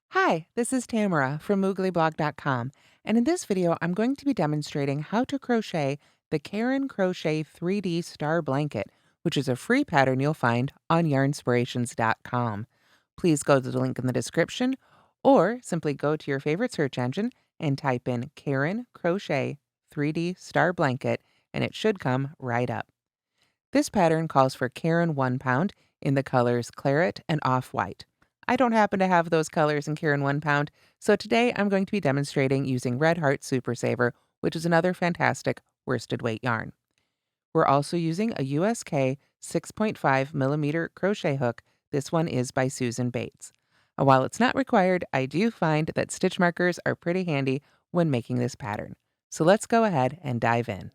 Hi, this is Tamara from mooglyblog.com, and in this video I'm going to be demonstrating how to crochet the Caron Crochet 3D Star Blanket, which is a free pattern you'll find on Yarnspirations.com. Please go to the link in the description, or simply go to your favorite search engine and type in Caron Crochet 3D Star Blanket, and it should come right up. This pattern calls for Caron 1 pound in the colors claret and off-white. I don't happen to have those colors in Caron 1 pound, so today I'm going to be demonstrating using Red Heart Super Saver, which is another fantastic worsted weight yarn. We're also using a USK 6.5 millimeter crochet hook. This one is by Susan Bates. And while it's not required, I do find that stitch markers are pretty handy when making this pattern. So let's go ahead and dive in.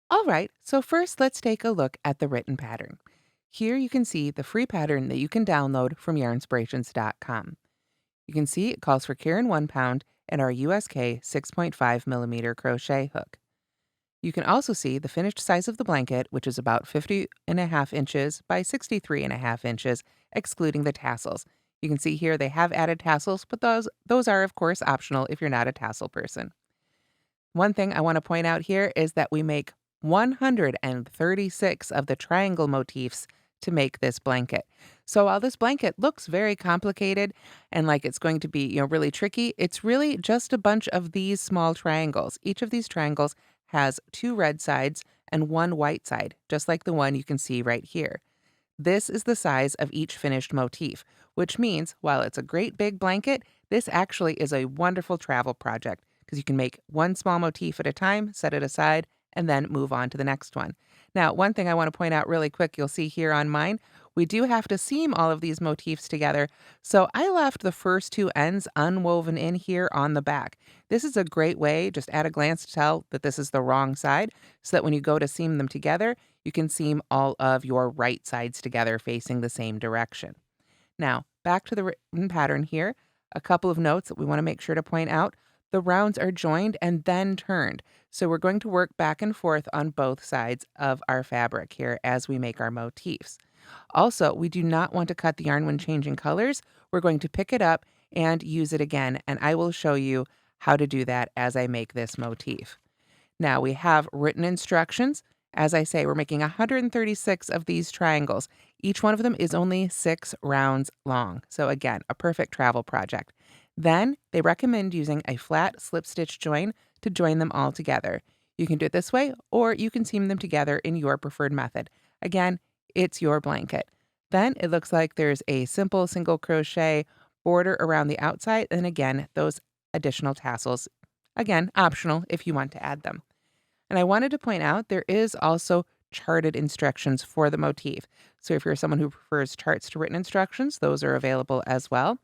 All right, so first let's take a look at the written pattern. Here you can see the free pattern that you can download from Yarnspirations.com. You can see it calls for Caron 1 pound and our USK 6.5 millimeter crochet hook. You can also see the finished size of the blanket, which is about 50.5 inches by 63.5 inches, excluding the tassels. You can see here they have added tassels, but those are of course optional if you're not a tassel person. One thing I want to point out here is that we make 136 of the triangle motifs to make this blanket. So while this blanket looks very complicated and like it's going to be, really tricky, it's really just a bunch of these small triangles. Each of these triangles has 2 red sides and 1 white side, just like the one you can see right here. This is the size of each finished motif, which means while it's a great big blanket, this actually is a wonderful travel project because you can make one small motif at a time, set it aside, and then move on to the next one. Now, one thing I want to point out really quick, you'll see here on mine, we do have to seam all of these motifs together. So I left the first 2 ends unwoven in here on the back. This is a great way, just at a glance, to tell that this is the wrong side, so that when you go to seam them together, you can seam all of your right sides together facing the same direction. Now, back to the written pattern here, a couple of notes that we want to make sure to point out. The rounds are joined and then turned. So we're going to work back and forth on both sides of our fabric here as we make our motifs. Also, we do not want to cut the yarn when changing colors. We're going to pick it up and use it again, and I will show you how to do that as I make this motif. Now we have written instructions. As I say, we're making 136 of these triangles. Each one of them is only 6 rounds long. So again, a perfect travel project. Then they recommend using a flat slip stitch join to join them all together. You can do it this way, or you can seam them together in your preferred method. Again, it's your blanket. Then it looks like there's a simple single crochet border around the outside, and again, those additional tassels. Again, optional if you want to add them. And I wanted to point out there is also charted instructions for the motif. So if you're someone who prefers charts to written instructions, those are available as well.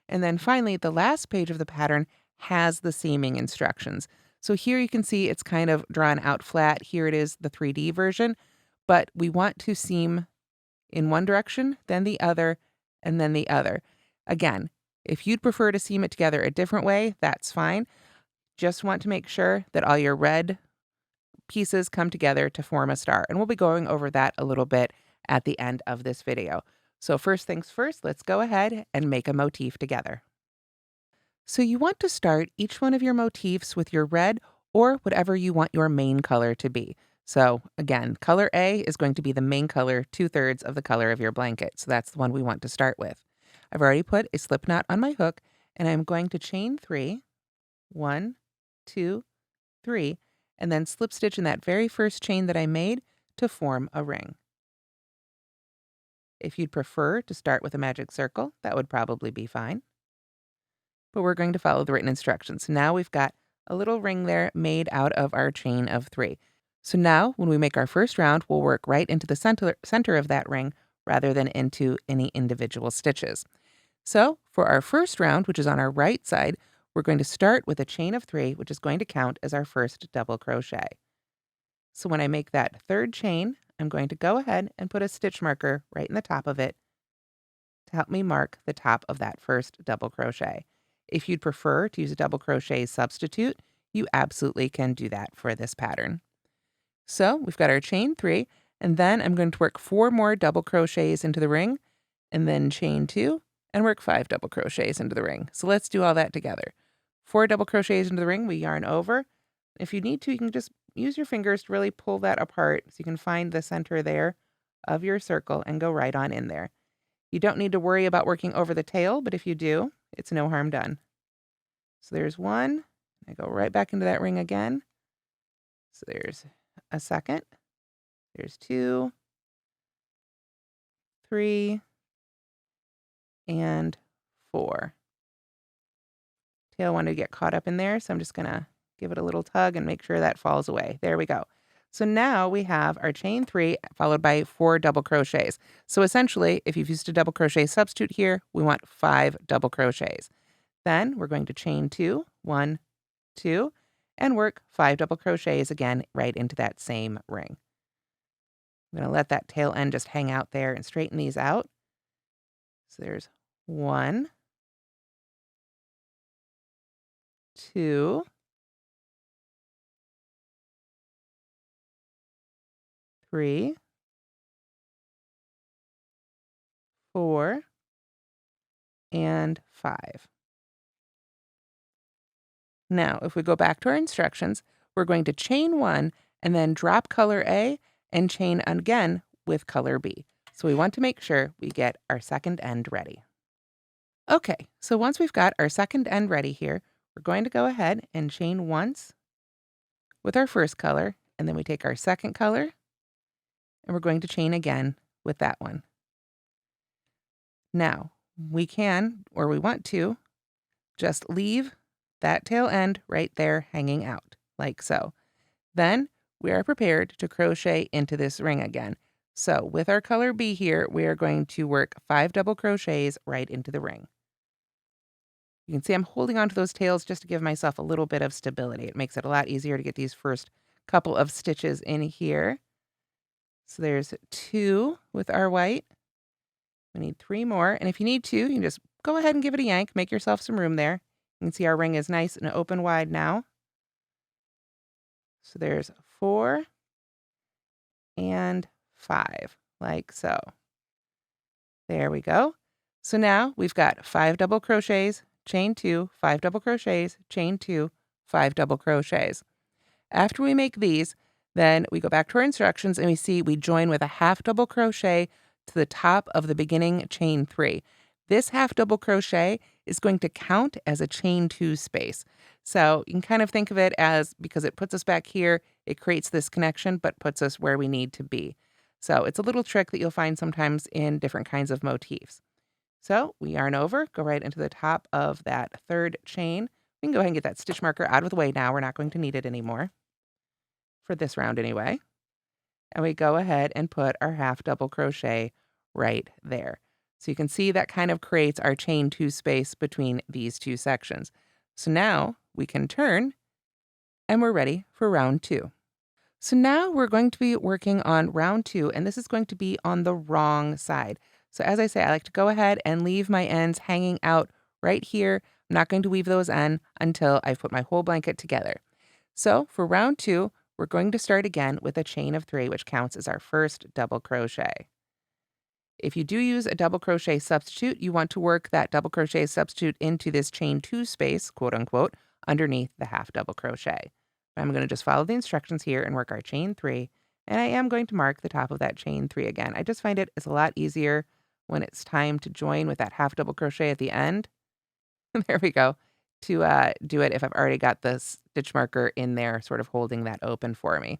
And then finally, the last page of the pattern has the seaming instructions. So here you can see it's kind of drawn out flat. Here it is, the 3D version, but we want to seam in one direction, then the other, and then the other. Again, if you'd prefer to seam it together a different way, that's fine. Just want to make sure that all your red pieces come together to form a star. And we'll be going over that a little bit at the end of this video. So first things first, let's go ahead and make a motif together. So you want to start each one of your motifs with your red or whatever you want your main color to be. So again, color A is going to be the main color, 2/3 of the color of your blanket. So that's the one we want to start with. I've already put a slip knot on my hook, and I'm going to chain 3, 1, 2, 3, and then slip stitch in that very first chain that I made to form a ring. If you'd prefer to start with a magic circle, that would probably be fine. But we're going to follow the written instructions. Now we've got a little ring there made out of our chain of 3. So now when we make our first round, we'll work right into the center of that ring rather than into any individual stitches. So for our first round, which is on our right side, we're going to start with a chain of 3, which is going to count as our first double crochet. So when I make that 3rd chain, I'm going to go ahead and put a stitch marker right in the top of it to help me mark the top of that first double crochet. If you'd prefer to use a double crochet substitute, you absolutely can do that for this pattern. So we've got our chain 3, And then I'm going to work 4 more double crochets into the ring, and then chain 2 and work 5 double crochets into the ring. So let's do all that together. 4 double crochets into the ring, we yarn over. If you need to, you can just use your fingers to really pull that apart so you can find the center there of your circle and go right on in there. You don't need to worry about working over the tail, but if you do, it's no harm done. So there's 1. I go right back into that ring again. So there's a second. There's 2, 3, and 4. Tail wanted to get caught up in there, so I'm just going to give it a little tug and make sure that falls away. There we go. So now we have our chain 3 followed by 4 double crochets. So essentially, if you've used a double crochet substitute here, we want 5 double crochets. Then we're going to chain 2, 1, 2, and work 5 double crochets again right into that same ring. I'm going to let that tail end just hang out there and straighten these out. So there's 1, 2, 3, 4, and 5. Now, if we go back to our instructions, we're going to chain 1 and then drop color A and chain again with color B. So we want to make sure we get our second end ready. Okay, so once we've got our second end ready here, we're going to go ahead and chain once with our first color, and then we take our second color, and we're going to chain again with that one. Now, we can, or we want to, just leave that tail end right there hanging out, like so. Then we are prepared to crochet into this ring again. So with our color B here, we are going to work 5 double crochets right into the ring. You can see I'm holding onto those tails just to give myself a little bit of stability. It makes it a lot easier to get these first couple of stitches in here. So there's 2 with our white. We need 3 more. And if you need to, you can just go ahead and give it a yank. Make yourself some room there. You can see our ring is nice and open wide now. So there's 4 and 5, like so. There we go. So now we've got 5 double crochets, chain 2, 5 double crochets, chain 2, 5 double crochets. After we make these, then we go back to our instructions and we see we join with a half double crochet to the top of the beginning chain 3. This half double crochet is going to count as a chain 2 space. So you can kind of think of it as, because it puts us back here, it creates this connection, but puts us where we need to be. So it's a little trick that you'll find sometimes in different kinds of motifs. So we yarn over, go right into the top of that third chain. We can go ahead and get that stitch marker out of the way now. We're not going to need it anymore, for this round anyway. And we go ahead and put our half double crochet right there. So you can see that kind of creates our chain 2 space between these 2 sections. So now we can turn and we're ready for round 2. So now we're going to be working on round 2, and this is going to be on the wrong side. So as I say, I like to go ahead and leave my ends hanging out right here. I'm not going to weave those in until I've put my whole blanket together. So for round 2, we're going to start again with a chain of 3, which counts as our first double crochet. If you do use a double crochet substitute, you want to work that double crochet substitute into this chain 2 space, quote unquote, underneath the half double crochet. I'm going to just follow the instructions here and work our chain 3, and I am going to mark the top of that chain 3 again. I just find it is a lot easier when it's time to join with that half double crochet at the end. There we go. To do it if I've already got the stitch marker in there sort of holding that open for me.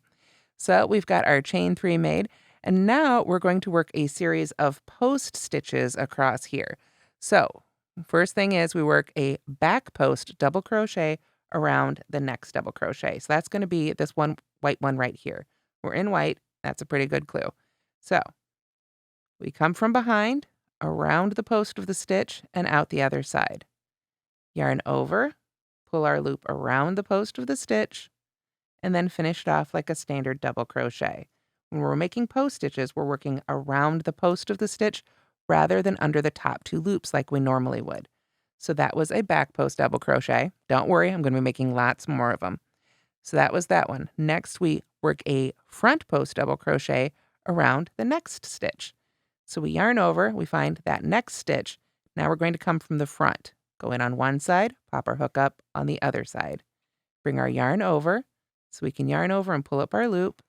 So we've got our chain 3 made, and now we're going to work a series of post stitches across here. So first thing is we work a back post double crochet around the next double crochet. So that's going to be this one white one right here. We're in white. That's a pretty good clue. So we come from behind, around the post of the stitch, and out the other side. Yarn over, pull our loop around the post of the stitch, and then finish it off like a standard double crochet. When we're making post stitches, we're working around the post of the stitch rather than under the top 2 loops like we normally would. So that was a back post double crochet. Don't worry, I'm going to be making lots more of them. So that was that one. Next, we work a front post double crochet around the next stitch. So we yarn over, we find that next stitch. Now we're going to come from the front. Go in on one side, pop our hook up on the other side. Bring our yarn over, so we can yarn over and pull up our loop,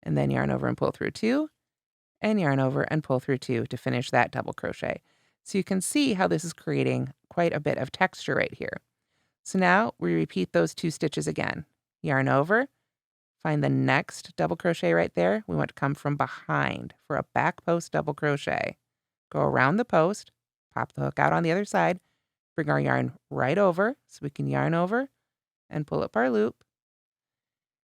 and then yarn over and pull through 2, and yarn over and pull through 2 to finish that double crochet. So you can see how this is creating quite a bit of texture right here. So now we repeat those 2 stitches again. Yarn over, find the next double crochet right there. We want to come from behind for a back post double crochet. Go around the post, pop the hook out on the other side, bring our yarn right over so we can yarn over and pull up our loop.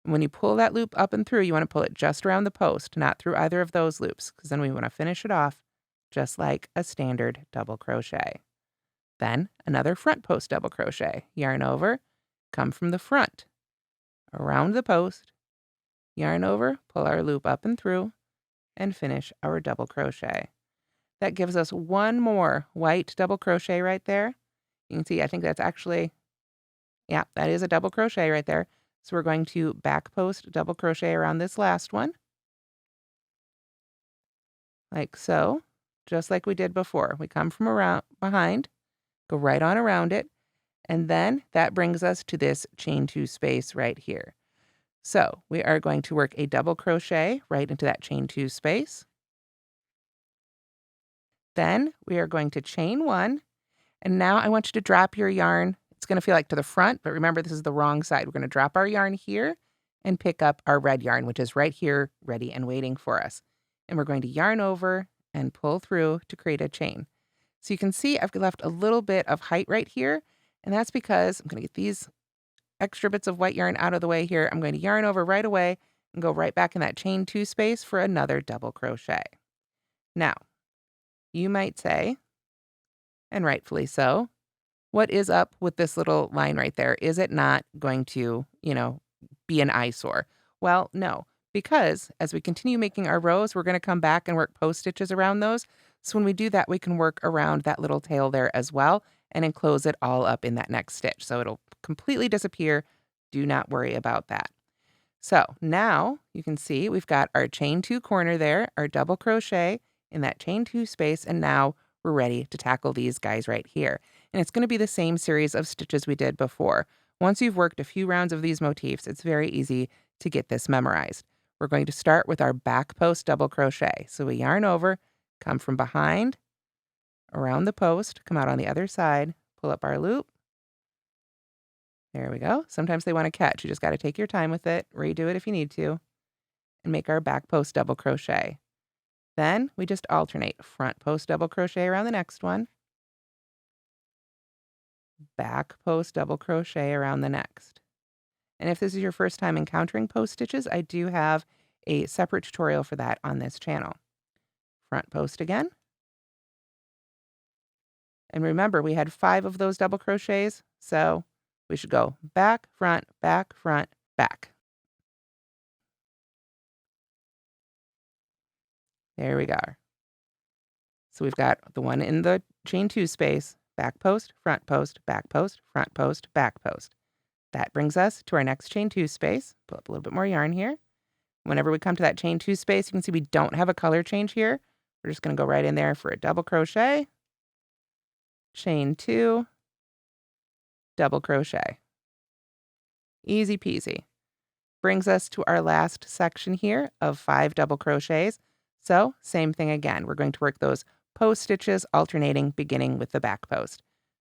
And when you pull that loop up and through, you want to pull it just around the post, not through either of those loops, because then we want to finish it off just like a standard double crochet. Then another front post double crochet. Yarn over, come from the front, around the post, yarn over, pull our loop up and through, and finish our double crochet. That gives us one more white double crochet right there. You can see, I think that's actually, yeah, that is a double crochet right there. So we're going to back post double crochet around this last one, like so, just like we did before. We come from around behind, go right on around it, and then that brings us to this chain 2 space right here. So we are going to work a double crochet right into that chain 2 space. Then we are going to chain 1, and now I want you to drop your yarn. It's going to feel like to the front, but remember this is the wrong side. We're going to drop our yarn here and pick up our red yarn, which is right here, ready and waiting for us. And we're going to yarn over and pull through to create a chain. So you can see I've left a little bit of height right here, and that's because I'm going to get these extra bits of white yarn out of the way here. I'm going to yarn over right away and go right back in that chain 2 space for another double crochet. Now, you might say, and rightfully so, what is up with this little line right there? Is it not going to, be an eyesore? Well, no, because as we continue making our rows, we're going to come back and work post stitches around those. So when we do that, we can work around that little tail there as well and enclose it all up in that next stitch. So it'll completely disappear. Do not worry about that. So now you can see we've got our chain 2 corner there, our double crochet in that chain 2 space, and now we're ready to tackle these guys right here. And it's going to be the same series of stitches we did before. Once you've worked a few rounds of these motifs, it's very easy to get this memorized. We're going to start with our back post double crochet. So we yarn over, come from behind, around the post, come out on the other side, pull up our loop. There we go. Sometimes they want to catch. You just got to take your time with it, redo it if you need to, and make our back post double crochet. Then we just alternate front post double crochet around the next one, back post double crochet around the next. And if this is your first time encountering post stitches, I do have a separate tutorial for that on this channel. Front post again. And remember, we had 5 of those double crochets, so we should go back, front, back, back. There we go. So we've got the one in the chain 2 space, back post, front post, back post, front post, back post. That brings us to our next chain 2 space. Pull up a little bit more yarn here. Whenever we come to that chain 2 space, you can see we don't have a color change here. We're just going to go right in there for a double crochet, chain 2, double crochet. Easy peasy. Brings us to our last section here of 5 double crochets. So same thing again. We're going to work those post stitches alternating, beginning with the back post.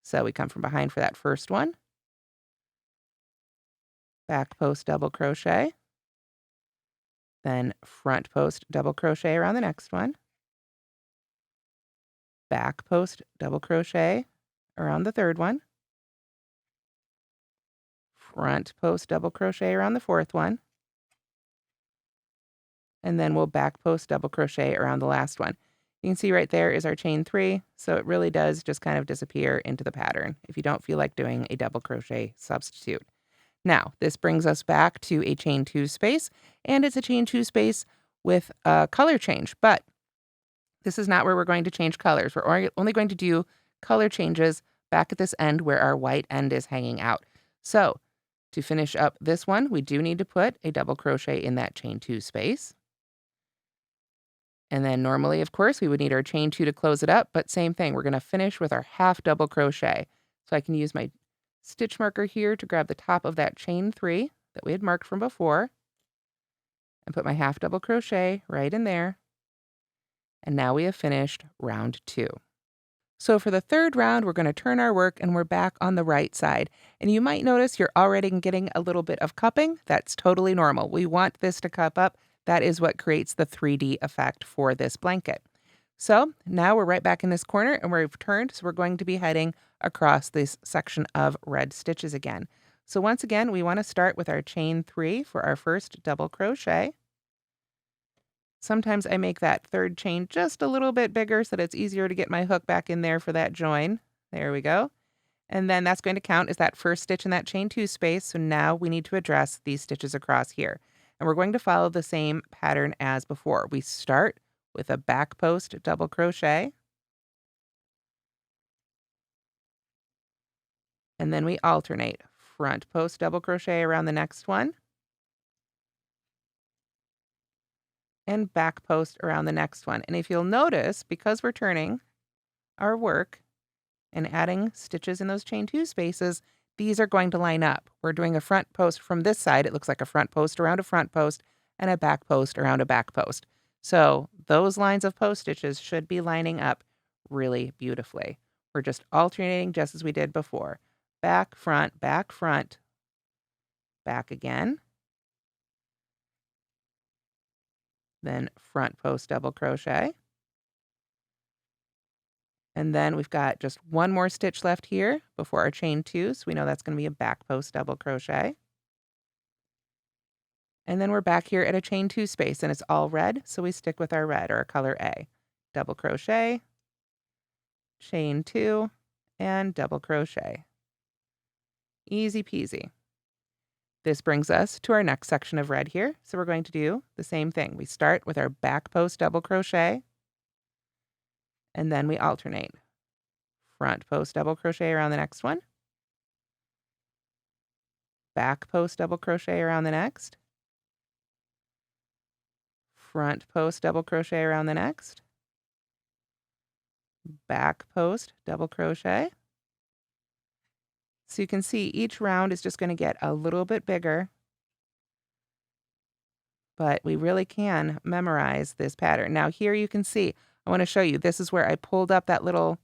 So we come from behind for that first one, back post double crochet, then front post double crochet around the next one, back post double crochet around the third one, front post double crochet around the fourth one, and then we'll back post double crochet around the last one. You can see right there is our chain 3, so it really does just kind of disappear into the pattern if you don't feel like doing a double crochet substitute. Now, this brings us back to a chain 2 space, and it's a chain 2 space with a color change, but this is not where we're going to change colors. We're only going to do color changes back at this end where our white end is hanging out. So to finish up this one, we do need to put a double crochet in that chain 2 space. And then normally, of course, we would need our chain 2 to close it up, but same thing, we're gonna finish with our half double crochet. So I can use my stitch marker here to grab the top of that chain 3 that we had marked from before and put my half double crochet right in there. And now we have finished round 2. So for the third round, we're going to turn our work and we're back on the right side. And you might notice you're already getting a little bit of cupping. That's totally normal. We want this to cup up. That is what creates the 3D effect for this blanket. So now we're right back in this corner and we've turned. So we're going to be heading across this section of red stitches again. So once again, we want to start with our chain 3 for our first double crochet. Sometimes I make that third chain just a little bit bigger so that it's easier to get my hook back in there for that join. There we go. And then that's going to count as that first stitch in that chain 2 space. So now we need to address these stitches across here. And we're going to follow the same pattern as before. We start with a back post double crochet. And then we alternate front post double crochet around the next one. And back post around the next one. And if you'll notice, because we're turning our work and adding stitches in those chain 2 spaces, these are going to line up. We're doing a front post from this side. It looks like a front post around a front post and a back post around a back post. So those lines of post stitches should be lining up really beautifully. We're just alternating just as we did before. Back, front, back again. Then front post double crochet. And then we've got just one more stitch left here before our chain 2, so we know that's going to be a back post double crochet. And then we're back here at a chain 2 space, and it's all red, so we stick with our red, or color A. Double crochet, chain 2, and double crochet. Easy peasy. This brings us to our next section of red here. So we're going to do the same thing. We start with our back post double crochet, and then we alternate. Front post double crochet around the next one. Back post double crochet around the next. Front post double crochet around the next. Back post double crochet. So you can see each round is just going to get a little bit bigger, but we really can memorize this pattern. Now here you can see, I want to show you, this is where I pulled up that little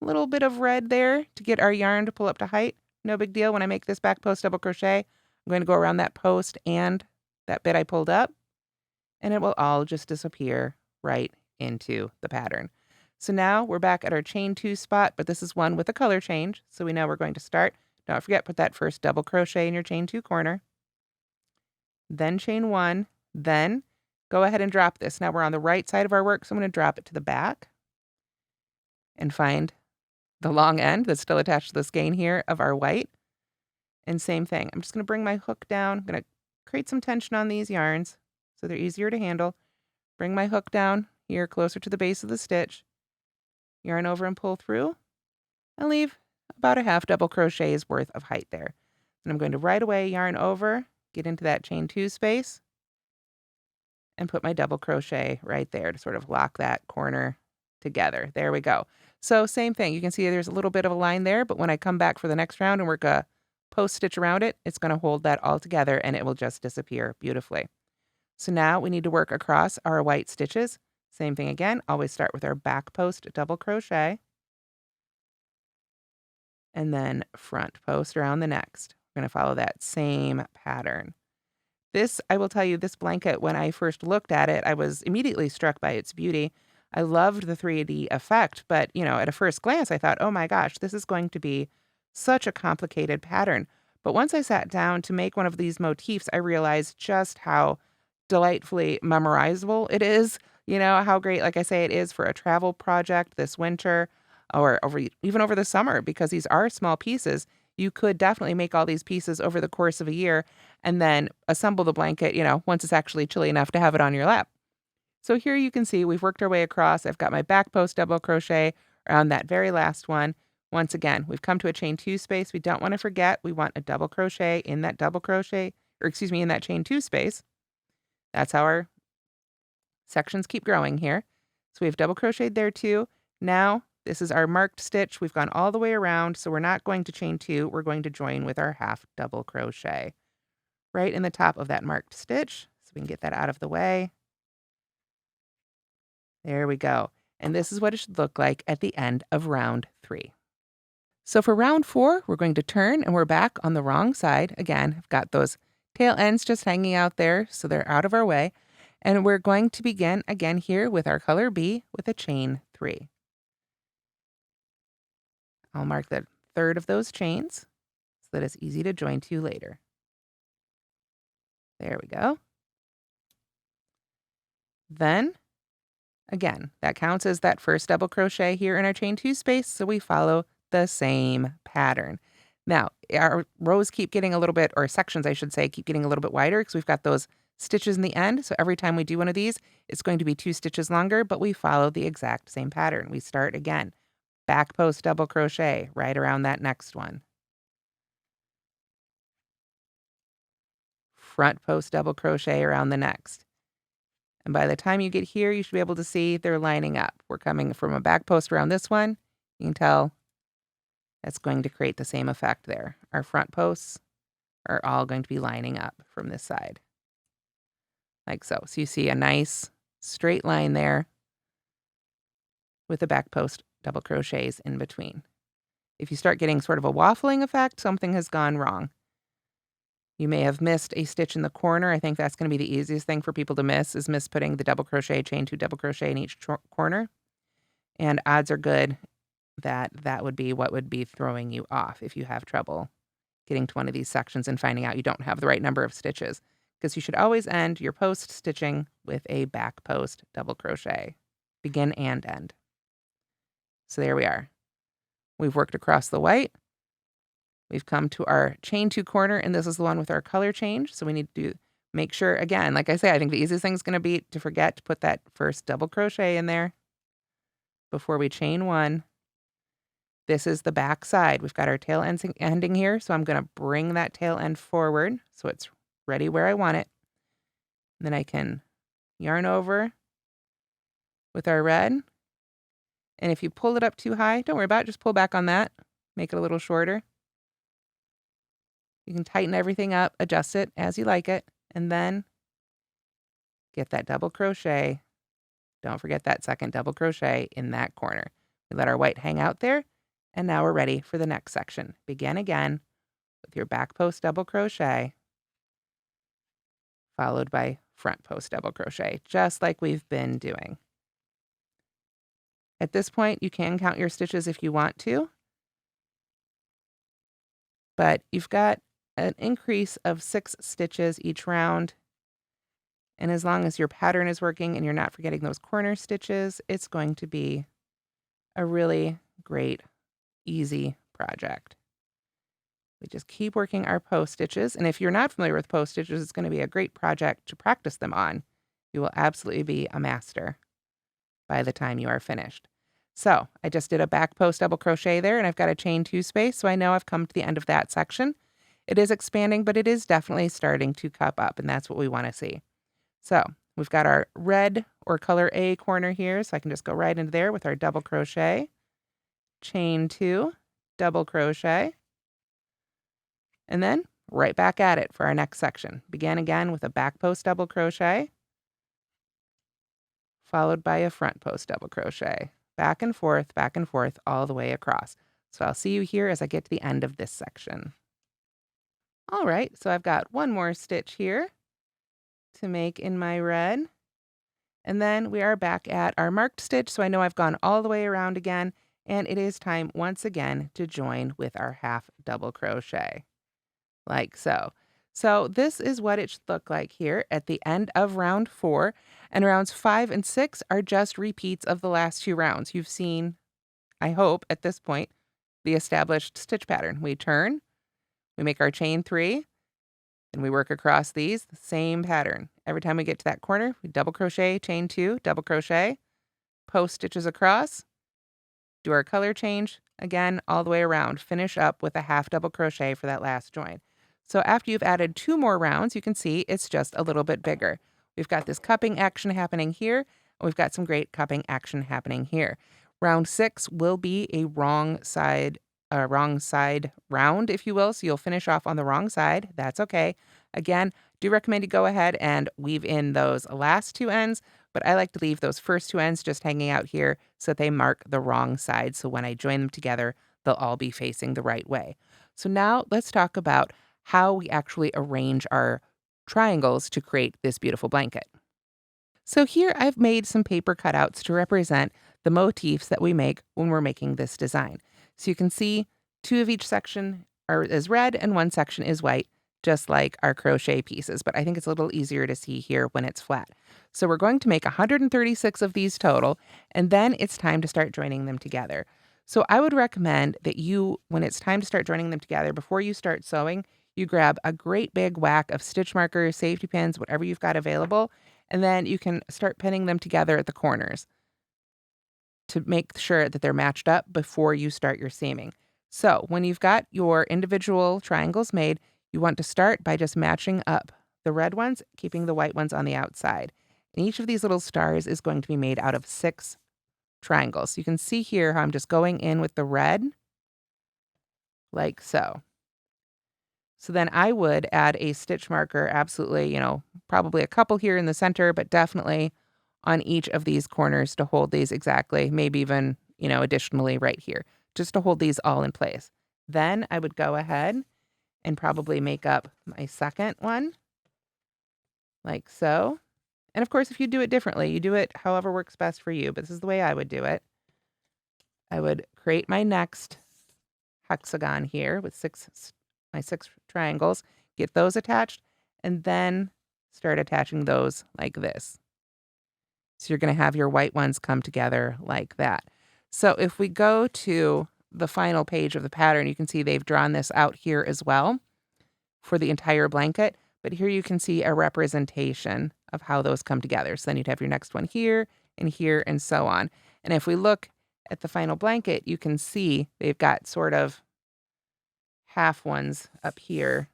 bit of red there to get our yarn to pull up to height. No big deal. When I make this back post double crochet, I'm going to go around that post and that bit I pulled up, and it will all just disappear right into the pattern. So now we're back at our chain 2 spot, but this is one with a color change. So we know we're going to start. Don't forget, put that first double crochet in your chain 2 corner. Then chain 1. Then go ahead and drop this. Now we're on the right side of our work, so I'm going to drop it to the back and find the long end that's still attached to the skein here of our white. And same thing. I'm just going to bring my hook down. I'm going to create some tension on these yarns so they're easier to handle. Bring my hook down here closer to the base of the stitch. Yarn over and pull through, and leave about a half double crochet's worth of height there. And I'm going to right away yarn over, get into that chain 2 space, and put my double crochet right there to sort of lock that corner together. There we go. So same thing. You can see there's a little bit of a line there, but when I come back for the next round and work a post stitch around it, it's going to hold that all together and it will just disappear beautifully. So now we need to work across our white stitches. Same thing again, always start with our back post double crochet, and then front post around the next. We're going to follow that same pattern. This, I will tell you, this blanket, when I first looked at it, I was immediately struck by its beauty. I loved the 3D effect, but, at a first glance, I thought, oh my gosh, this is going to be such a complicated pattern. But once I sat down to make one of these motifs, I realized just how delightfully memorizable it is. How great, like I say, it is for a travel project this winter or even over the summer, because these are small pieces. You could definitely make all these pieces over the course of a year and then assemble the blanket, once it's actually chilly enough to have it on your lap. So here you can see we've worked our way across. I've got my back post double crochet around that very last one. Once again, we've come to a chain 2 space. We don't want to forget we want a double crochet in that in that chain 2 space. That's how our sections keep growing here. So we've double crocheted there too. Now this is our marked stitch. We've gone all the way around, so we're not going to chain 2. We're going to join with our half double crochet right in the top of that marked stitch. So we can get that out of the way. There we go. And this is what it should look like at the end of round 3. So for round 4, we're going to turn and we're back on the wrong side. Again, I've got those tail ends just hanging out there, so they're out of our way. And we're going to begin again here with our color B with a chain 3. I'll mark the third of those chains so that it's easy to join to later. There we go. Then, again, that counts as that first double crochet here in our chain 2 space, so we follow the same pattern. Now, our rows keep getting a little bit, or sections I should say, keep getting a little bit wider because we've got those stitches in the end. So every time we do one of these, it's going to be 2 stitches longer, but we follow the exact same pattern. We start again, back post double crochet right around that next one. Front post double crochet around the next. And by the time you get here, you should be able to see they're lining up. We're coming from a back post around this one. You can tell that's going to create the same effect there. Our front posts are all going to be lining up from this side. Like so. So you see a nice straight line there with the back post double crochets in between. If you start getting sort of a waffling effect, something has gone wrong. You may have missed a stitch in the corner. I think that's going to be the easiest thing for people to miss, is putting the double crochet, chain 2 double crochet in each corner. And odds are good that that would be what would be throwing you off if you have trouble getting to one of these sections and finding out you don't have the right number of stitches. Because you should always end your post stitching with a back post double crochet, begin and end. So there we are. We've worked across the white. We've come to our chain 2 corner, and this is the one with our color change. So we need to make sure, again, like I say, I think the easiest thing is going to be to forget to put that first double crochet in there before we chain 1. This is the back side. We've got our tail ends ending here, so I'm going to bring that tail end forward so it's ready where I want it. And then I can yarn over with our red. And if you pull it up too high, don't worry about it. Just pull back on that. Make it a little shorter. You can tighten everything up, adjust it as you like it, and then get that double crochet. Don't forget that second double crochet in that corner. We let our white hang out there, and now we're ready for the next section. Begin again with your back post double crochet, followed by front post double crochet, just like we've been doing. At this point, you can count your stitches if you want to, but you've got an increase of 6 stitches each round. And as long as your pattern is working and you're not forgetting those corner stitches, it's going to be a really great, easy project. We just keep working our post stitches. And if you're not familiar with post stitches, it's going to be a great project to practice them on. You will absolutely be a master by the time you are finished. So I just did a back post double crochet there, and I've got a chain 2 space, so I know I've come to the end of that section. It is expanding, but it is definitely starting to cup up, and that's what we want to see. So we've got our red or color A corner here, so I can just go right into there with our double crochet, chain 2, double crochet, and then right back at it for our next section. Begin again with a back post double crochet, followed by a front post double crochet. Back and forth, all the way across. So I'll see you here as I get to the end of this section. All right, so I've got one more stitch here to make in my red. And then we are back at our marked stitch, so I know I've gone all the way around again, and it is time once again to join with our half double crochet, like so. So this is what it should look like here at the end of round 4, and rounds 5 and 6 are just repeats of the last 2 rounds. You've seen, I hope, at this point, the established stitch pattern. We turn, we make our chain 3, and we work across these, the same pattern. Every time we get to that corner, we double crochet, chain 2, double crochet, post stitches across, do our color change, again, all the way around. Finish up with a half double crochet for that last join. So after you've added 2 more rounds, you can see it's just a little bit bigger. We've got this cupping action happening here, We've got some great cupping action happening here. Round 6 will be a wrong side round, if you will. So you'll finish off on the wrong side. That's okay. Again, do recommend you go ahead and weave in those last 2 ends, but I like to leave those first 2 ends just hanging out here so that they mark the wrong side. So when I join them together, they'll all be facing the right way. So now let's talk about how we actually arrange our triangles to create this beautiful blanket. So here I've made some paper cutouts to represent the motifs that we make when we're making this design. So you can see 2 of each section is red and 1 section is white, just like our crochet pieces, but I think it's a little easier to see here when it's flat. So we're going to make 136 of these total, and then it's time to start joining them together. So I would recommend that you, when it's time to start joining them together, before you start sewing, you grab a great big whack of stitch markers, safety pins, whatever you've got available, and then you can start pinning them together at the corners to make sure that they're matched up before you start your seaming. So when you've got your individual triangles made, you want to start by just matching up the red ones, keeping the white ones on the outside. And each of these little stars is going to be made out of 6 triangles. You can see here how I'm just going in with the red, like so. So then I would add a stitch marker, absolutely, probably a couple here in the center, but definitely on each of these corners to hold these exactly, maybe even, additionally right here, just to hold these all in place. Then I would go ahead and probably make up my second one, like so. And of course, if you do it differently, you do it however works best for you, but this is the way I would do it. I would create my next hexagon here with my 6 triangles, get those attached, and then start attaching those like this. So you're going to have your white ones come together like that. So if we go to the final page of the pattern, you can see they've drawn this out here as well for the entire blanket. But here you can see a representation of how those come together. So then you'd have your next one here, and so on. And if we look at the final blanket, you can see they've got sort of half ones up here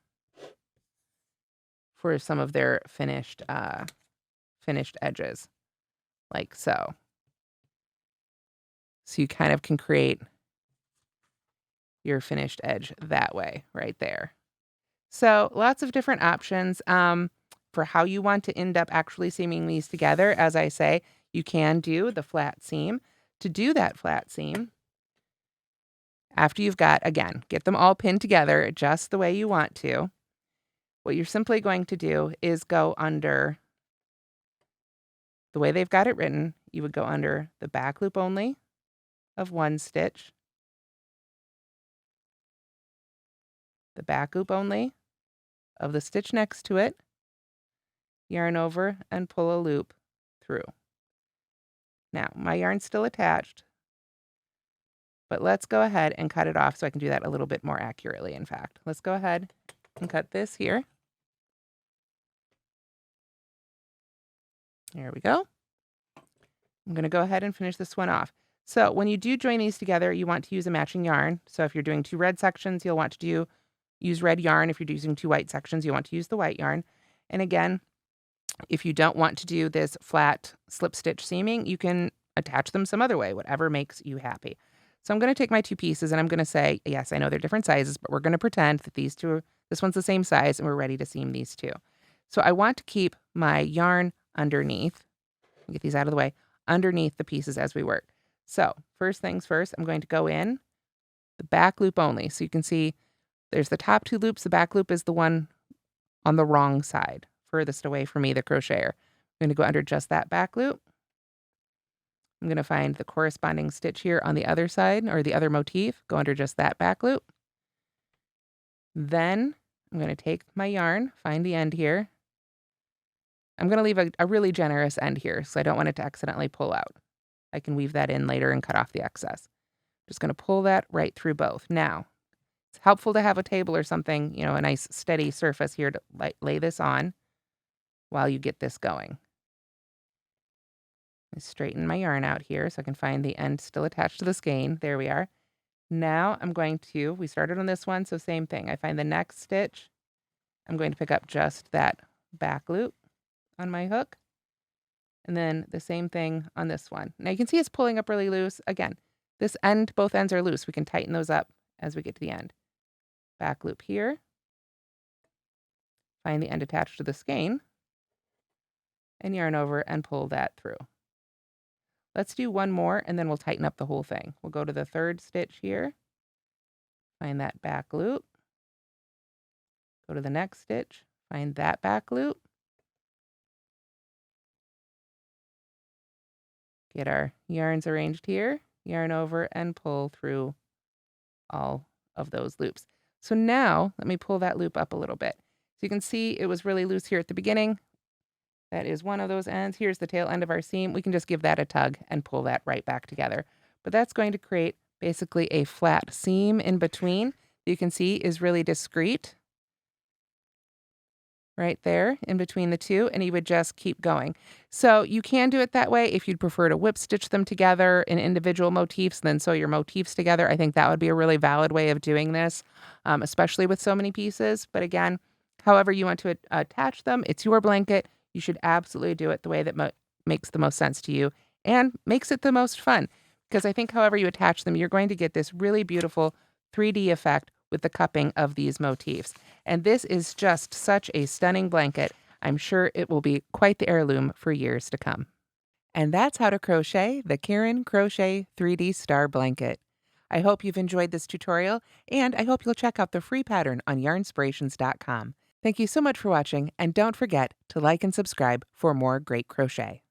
for some of their finished edges, like so. So you kind of can create your finished edge that way, right there. So lots of different options for how you want to end up actually seaming these together. As I say, you can do the flat seam. To do that flat seam, after you've got, again, get them all pinned together just the way you want to, what you're simply going to do is go under, the way they've got it written, you would go under the back loop only of 1 stitch, the back loop only of the stitch next to it, yarn over and pull a loop through. Now, my yarn's still attached, but let's go ahead and cut it off so I can do that a little bit more accurately, in fact. Let's go ahead and cut this here. There we go. I'm going to go ahead and finish this one off. So when you do join these together, you want to use a matching yarn. So if you're doing 2 red sections, you'll want to use red yarn. If you're using 2 white sections, you'll want to use the white yarn. And again, if you don't want to do this flat slip stitch seaming, you can attach them some other way, whatever makes you happy. So I'm going to take my 2 pieces and I'm going to say, yes, I know they're different sizes, but we're going to pretend that this one's the same size and we're ready to seam these 2. So I want to keep my yarn underneath. Get these out of the way, underneath the pieces as we work. So first things first, I'm going to go in the back loop only. So you can see there's the top 2 loops. The back loop is the one on the wrong side, furthest away from me, the crocheter. I'm going to go under just that back loop. I'm going to find the corresponding stitch here on the other side, or the other motif, go under just that back loop. Then I'm going to take my yarn, find the end here. I'm going to leave a really generous end here, so I don't want it to accidentally pull out. I can weave that in later and cut off the excess. Just going to pull that right through both. Now, it's helpful to have a table or something, a nice steady surface here to lay this on while you get this going. I straighten my yarn out here so I can find the end still attached to the skein. There we are. Now I'm going to, we started on this one, so same thing. I find the next stitch. I'm going to pick up just that back loop on my hook. And then the same thing on this one. Now you can see it's pulling up really loose. Again, this end, both ends are loose. We can tighten those up as we get to the end. Back loop here. Find the end attached to the skein and yarn over and pull that through. Let's do one more and then we'll tighten up the whole thing. We'll go to the third stitch here. Find that back loop. Go to the next stitch. Find that back loop. Get our yarns arranged here. Yarn over and pull through all of those loops. So now let me pull that loop up a little bit. So you can see it was really loose here at the beginning. That is one of those ends. Here's the tail end of our seam. We can just give that a tug and pull that right back together. But that's going to create basically a flat seam in between. You can see is really discreet right there in between the two, and you would just keep going. So you can do it that way if you'd prefer to whip stitch them together in individual motifs, then sew your motifs together. I think that would be a really valid way of doing this, especially with so many pieces. But again, however you want to attach them, it's your blanket. You should absolutely do it the way that makes the most sense to you and makes it the most fun. Because I think however you attach them, you're going to get this really beautiful 3D effect with the cupping of these motifs. And this is just such a stunning blanket. I'm sure it will be quite the heirloom for years to come. And that's how to crochet the Caron Crochet 3D Star Blanket. I hope you've enjoyed this tutorial, and I hope you'll check out the free pattern on Yarnspirations.com. Thank you so much for watching, and don't forget to like and subscribe for more great crochet.